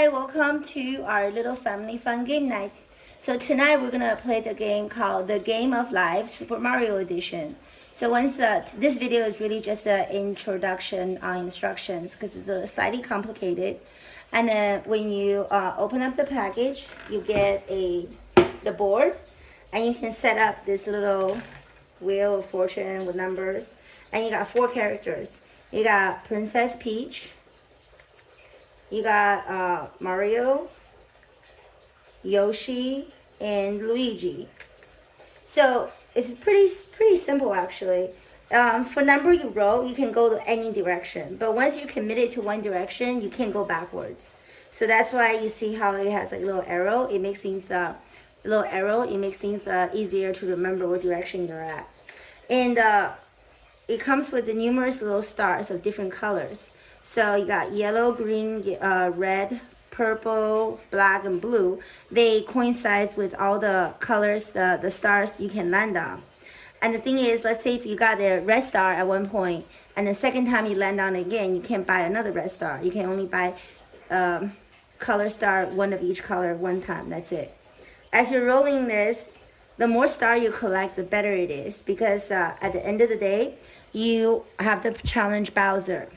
Hi, welcome to our little family fun game night. So tonight we're gonna play the game called The Game of Life Super Mario Edition. So this video is really just an introduction on instructions because it's slightly complicated. And then when you open up the package, you get the board, and you can set up this little wheel of fortune with numbers. And you got 4 characters. You got Princess Peach. You got Mario, Yoshi, and Luigi. So it's pretty simple actually. For number you roll, you can go to any direction. But once you committed to one direction, you can't go backwards. So that's why you see how it has a little arrow. It makes things easier to remember what direction you're at. And it comes with the numerous little stars of different colors. So you got yellow, green, red, purple, black, and blue. They coincide with all the colors, the stars you can land on. And the thing is, let's say if you got a red star at one point, and the second time you land on it again, you can't buy another red star. You can only buy color star, one of each color, one time. That's it. As you're rolling this, the more star you collect, the better it is. Because at the end of the day, you have to challenge Bowser.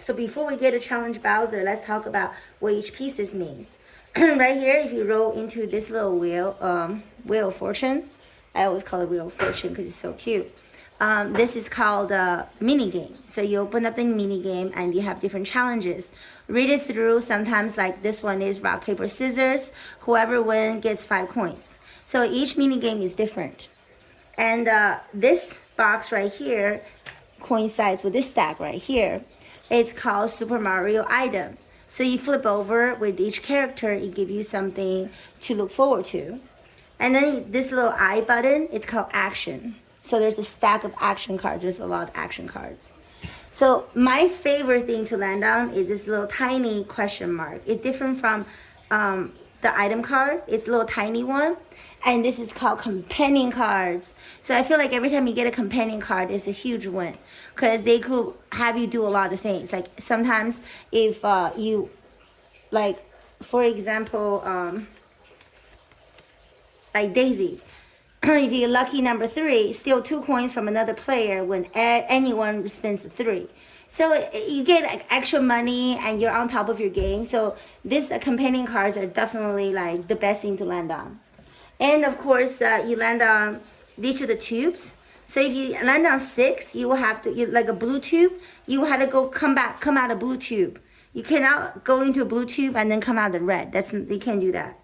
So before we get to challenge Bowser, let's talk about what each pieces means. Right here, if you roll into this little wheel of fortune, I always call it wheel of fortune because it's so cute. This is called a mini game. So you open up the mini game and you have different challenges. Read it through. Sometimes like this one is rock, paper, scissors. Whoever wins gets 5 coins. So each mini game is different. And this box right here coincides with this stack right here. It's called Super Mario Item. So you flip over with each character, it gives you something to look forward to. And then this little I button, it's called Action. So there's a stack of action cards. There's a lot of action cards. So my favorite thing to land on is this little tiny question mark. It's different from the item card. It's a little tiny one. And this is called companion cards. So I feel like every time you get a companion card, it's a huge win. Because they could have you do a lot of things. Like sometimes if you, like for example, like Daisy. If you're lucky number 3, steal 2 coins from another player when anyone spends 3. So you get like extra money and you're on top of your game. So these companion cards are definitely like the best thing to land on. And of course, you land on these are the tubes. So if you land on 6, you will have to, like a blue tube, you will have to come out of blue tube. You cannot go into a blue tube and then come out the red. You can't do that.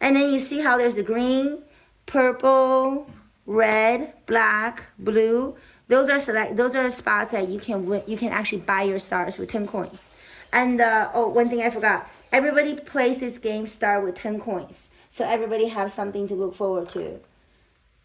And then you see how there's the green, purple, red, black, blue. Those are spots that you can actually buy your stars with 10 coins. And one thing I forgot. Everybody plays this game start with 10 coins. So everybody has something to look forward to.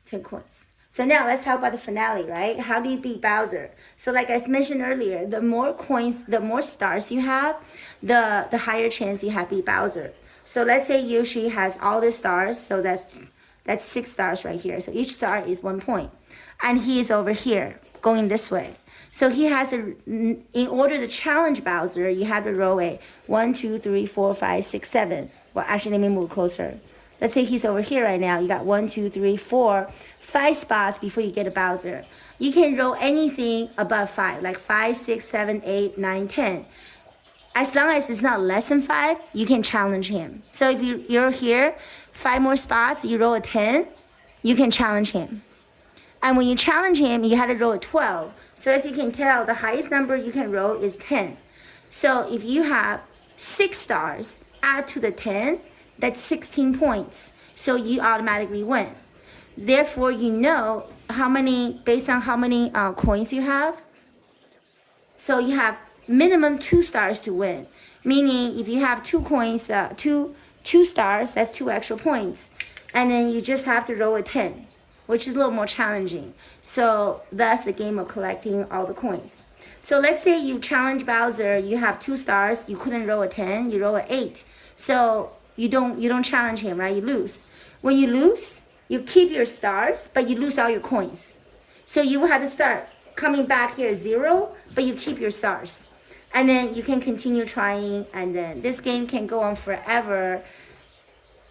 10 coins. So now let's talk about the finale, right? How do you beat Bowser? So like I mentioned earlier, the more coins, the more stars you have, the higher chance you have beat Bowser. So let's say Yoshi has all the stars, so that's 6 stars right here. So each star is 1 point. And he is over here, going this way. So he has in order to challenge Bowser, you have to roll a 1, 2, 3, 4, 5, 6, 7. Well, actually, let me move closer. Let's say he's over here right now. You got 1, 2, 3, 4, 5 spots before you get a Bowser. You can roll anything above 5, like 5, 6, 7, 8, 9, 10. As long as it's not less than 5, you can challenge him. So if you're here, 5 more spots, you roll a 10, you can challenge him. And when you challenge him, you have to roll a 12. So as you can tell, the highest number you can roll is 10. So if you have 6 stars, add to the 10, that's 16 points. So you automatically win. Therefore, you know based on how many coins you have. So you have minimum 2 stars to win. Meaning if you have 2 coins, two stars, that's 2 extra points. And then you just have to roll a 10, which is a little more challenging. So that's the game of collecting all the coins. So let's say you challenge Bowser, you have 2 stars, you couldn't roll a 10, you roll an 8. So you don't challenge him, right? You lose. When you lose, you keep your stars, but you lose all your coins. So you will have to start coming back here 0, but you keep your stars. and then you can continue trying, and then this game can go on forever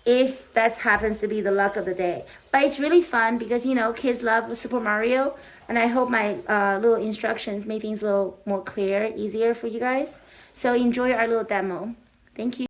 if that happens to be the luck of the day. But it's really fun because kids love Super Mario, and I hope my little instructions made things a little more clear, easier for you guys. So enjoy our little demo. Thank you.